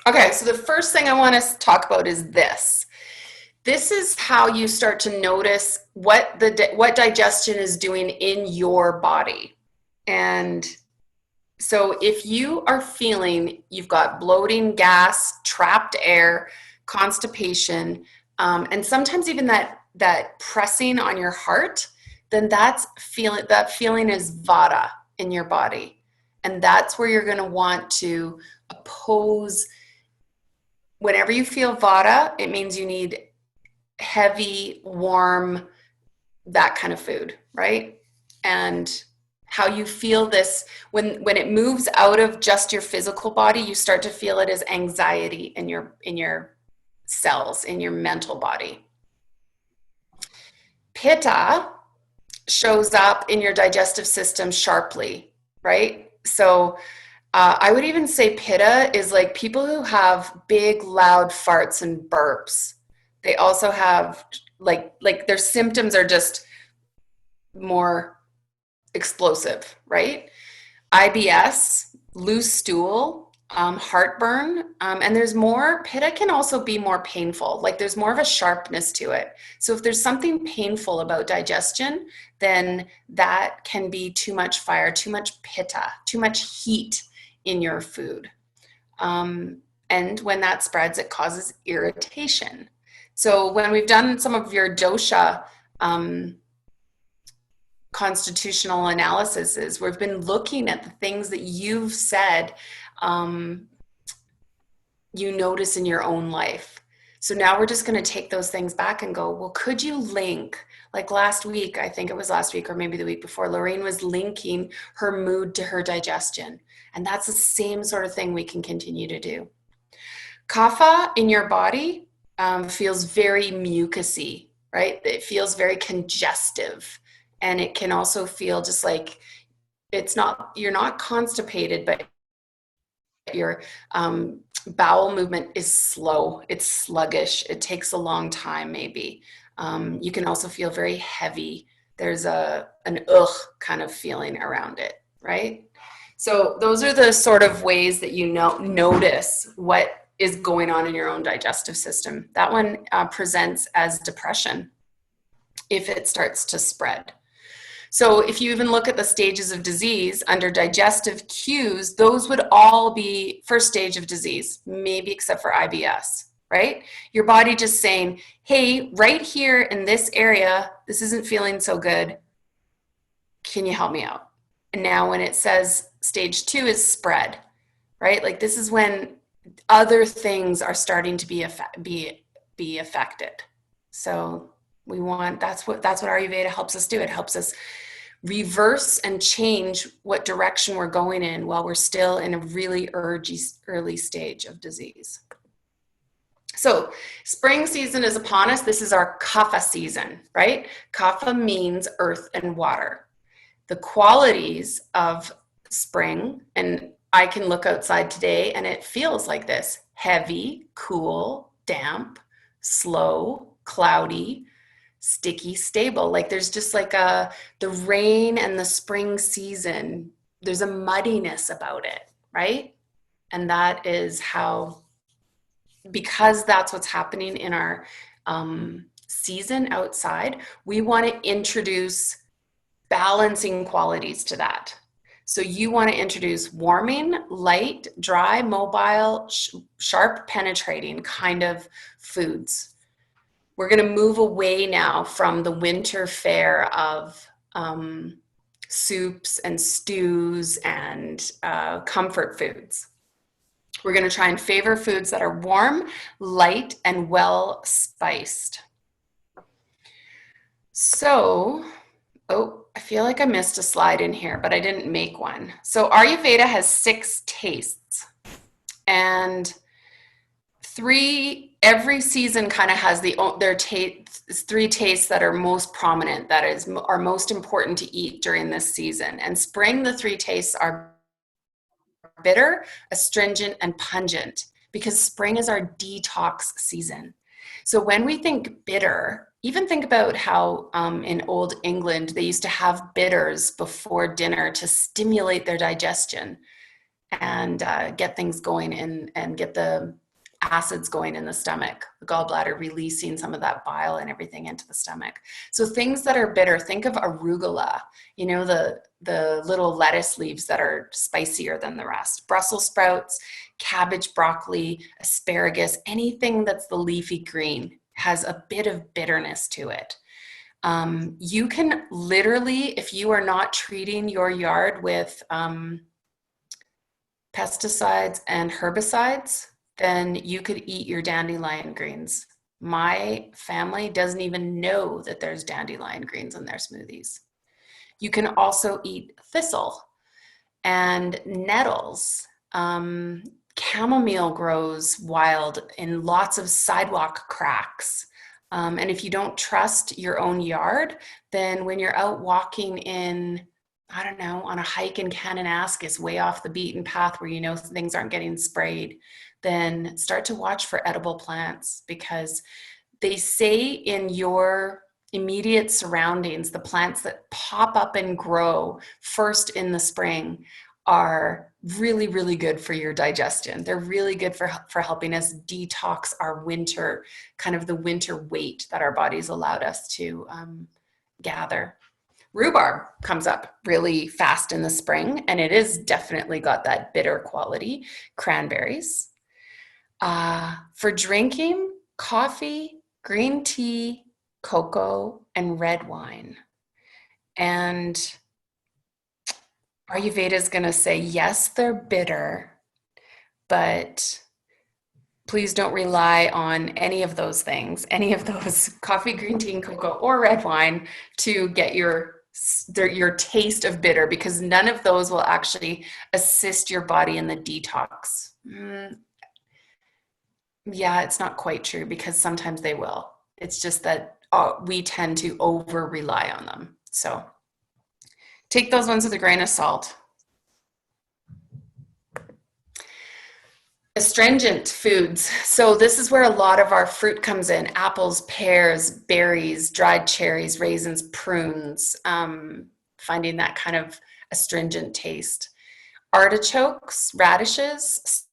Okay, so the first thing I want to talk about is this. This is how you start to notice what digestion is doing in your body. And so if you are feeling you've got bloating, gas, trapped air, constipation, and sometimes even that pressing on your heart, then that feeling is vata in your body. And that's where you're going to want to oppose. Whenever you feel vata, it means you need heavy, warm, that kind of food, right? And how you feel this when it moves out of just your physical body, you start to feel it as anxiety in your cells, in your mental body. Pitta shows up in your digestive system sharply, right? So I would even say pitta is like people who have big, loud farts and burps. They also have like their symptoms are just more explosive, right? IBS, loose stool, heartburn, and there's more. Pitta can also be more painful. Like there's more of a sharpness to it. So if there's something painful about digestion, then that can be too much fire, too much pitta, too much heat in your food. And when that spreads, it causes irritation. So when we've done some of your dosha constitutional analyses, we've been looking at the things that you've said you notice in your own life. So now we're just going to take those things back and go, well, could you link, like last week, I think it was last week or maybe the week before, Lorraine was linking her mood to her digestion. And that's the same sort of thing we can continue to do. Kapha in your body feels very mucousy, right? It feels very congestive. And it can also feel just like you're not constipated, but your bowel movement is slow. It's sluggish. It takes a long time, maybe. You can also feel very heavy. There's an ugh kind of feeling around it, right? So those are the sort of ways that you notice what is going on in your own digestive system. That one presents as depression if it starts to spread. So if you even look at the stages of disease under digestive cues, those would all be first stage of disease, maybe except for IBS, right? Your body just saying, hey, right here in this area, this isn't feeling so good. Can you help me out? And now when it says stage 2 is spread, right? Like this is when other things are starting to be affected. So we want, that's what Ayurveda helps us do. It helps us reverse and change what direction we're going in while we're still in a really early stage of disease. So spring season is upon us. This is our kapha season, right? Kapha means earth and water. The qualities of spring, and I can look outside today and it feels like this: heavy, cool, damp, slow, cloudy, sticky, stable. Like there's just like the rain and the spring season, there's a muddiness about it, right? And that is how, because that's what's happening in our season outside, we want to introduce balancing qualities to that. So you want to introduce warming, light, dry, mobile, sharp, penetrating kind of foods. We're going to move away now from the winter fare of soups and stews and comfort foods. We're going to try and favor foods that are warm, light, and well spiced. So, I feel like I missed a slide in here, but I didn't make one. So Ayurveda has 6 tastes, and every season kind of has their 3 tastes that are most prominent, are most important to eat during this season. And spring, the 3 tastes are bitter, astringent, and pungent, because spring is our detox season. So when we think bitter, even think about how in old England, they used to have bitters before dinner to stimulate their digestion. and get things going and get the acids going in the stomach, the gallbladder releasing some of that bile and everything into the stomach. So things that are bitter, think of arugula, you know, the little lettuce leaves that are spicier than the rest. Brussels sprouts, cabbage, broccoli, asparagus, anything that's the leafy green has a bit of bitterness to it. You can literally, if you are not treating your yard with pesticides and herbicides, then you could eat your dandelion greens. My family doesn't even know that there's dandelion greens in their smoothies. You can also eat thistle and nettles. Chamomile grows wild in lots of sidewalk cracks. And if you don't trust your own yard, then when you're out walking in, I don't know, on a hike in Kananaskis, way off the beaten path where you know things aren't getting sprayed, then start to watch for edible plants, because they say in your immediate surroundings, the plants that pop up and grow first in the spring are really, really good for your digestion. They're really good for helping us detox our winter, kind of the winter weight that our bodies allowed us to gather. Rhubarb comes up really fast in the spring, and it is definitely got that bitter quality. Cranberries. For drinking, coffee, green tea, cocoa, and red wine. And Ayurveda is going to say, yes, they're bitter, but please don't rely on any of those things, any of those coffee, green tea, and cocoa, or red wine to get your taste of bitter, because none of those will actually assist your body in the detox. Yeah, it's not quite true, because sometimes they will. It's just that we tend to over rely on them. So take those ones with a grain of salt. Astringent foods. So this is where a lot of our fruit comes in: apples, pears, berries, dried cherries, raisins, prunes, finding that kind of astringent taste. Artichokes, radishes,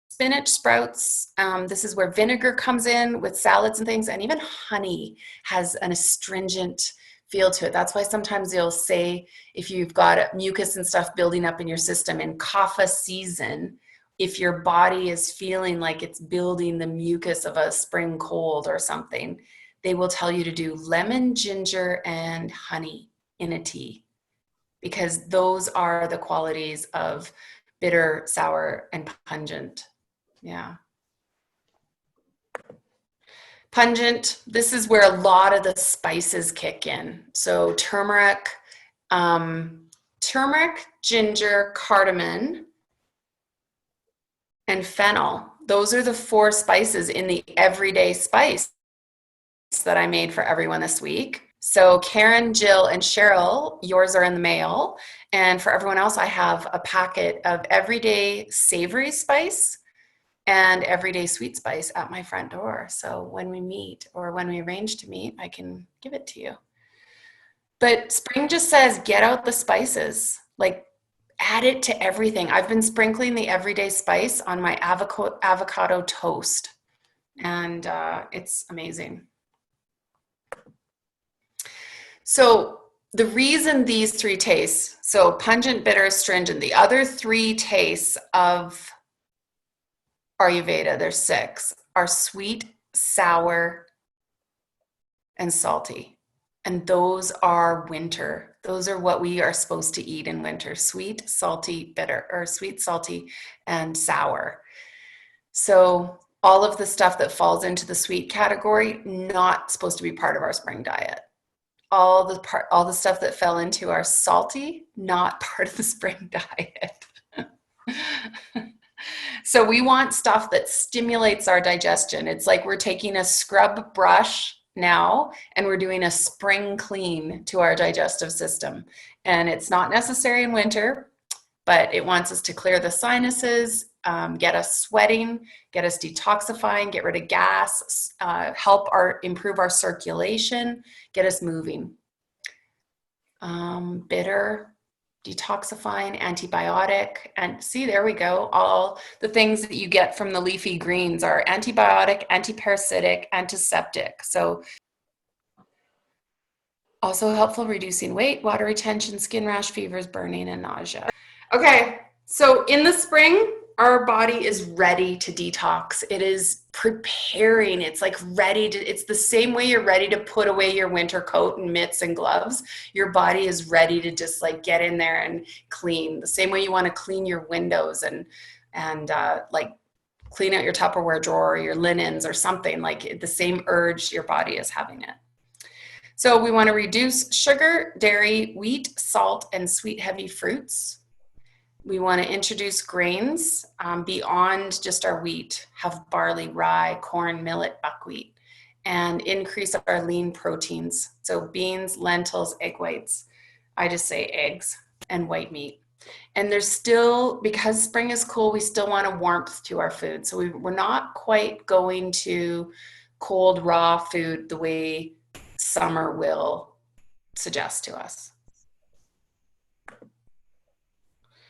spinach, sprouts. This is where vinegar comes in with salads and things, and even honey has an astringent feel to it. That's why sometimes you'll say, if you've got mucus and stuff building up in your system in kapha season, if your body is feeling like it's building the mucus of a spring cold or something, they will tell you to do lemon, ginger, and honey in a tea, because those are the qualities of bitter, sour, and pungent. Yeah. Pungent, this is where a lot of the spices kick in. So turmeric, ginger, cardamom, and fennel. Those are the 4 spices in the everyday spice that I made for everyone this week. So Karen, Jill, and Cheryl, yours are in the mail. And for everyone else, I have a packet of everyday savory spice and everyday sweet spice at my front door. So when we meet, or when we arrange to meet, I can give it to you. But spring just says, get out the spices. Like, add it to everything. I've been sprinkling the everyday spice on my avocado toast, and it's amazing. So the reason these 3 tastes, so pungent, bitter, astringent, the other 3 tastes of Ayurveda, there's 6, are sweet, sour, and salty. And those are winter. Those are what we are supposed to eat in winter: sweet, salty, bitter, or sweet, salty, and sour. So all of the stuff that falls into the sweet category, not supposed to be part of our spring diet. All the stuff that fell into our salty, not part of the spring diet. So we want stuff that stimulates our digestion. It's like we're taking a scrub brush now and we're doing a spring clean to our digestive system. And it's not necessary in winter, but it wants us to clear the sinuses, get us sweating, get us detoxifying, get rid of gas, improve our circulation, get us moving. Bitter. detoxifying, antibiotic. And see, there we go. All the things that you get from the leafy greens are antibiotic, antiparasitic, antiseptic. So also helpful reducing weight, water retention, skin rash, fevers, burning, and nausea. Okay, so in the spring, our body is ready to detox. It is preparing. It's like ready to, it's the same way you're ready to put away your winter coat and mitts and gloves. Your body is ready to just like get in there and clean. The same way you want to clean your windows and like clean out your Tupperware drawer or your linens or something, like the same urge your body is having it. So we want to reduce sugar, dairy, wheat, salt, and sweet heavy fruits. We want to introduce grains beyond just our wheat, have barley, rye, corn, millet, buckwheat, and increase our lean proteins. So beans, lentils, egg whites. I just say eggs and white meat. And there's still, because spring is cool, we still want a warmth to our food. So we're not quite going to cold, raw food the way summer will suggest to us.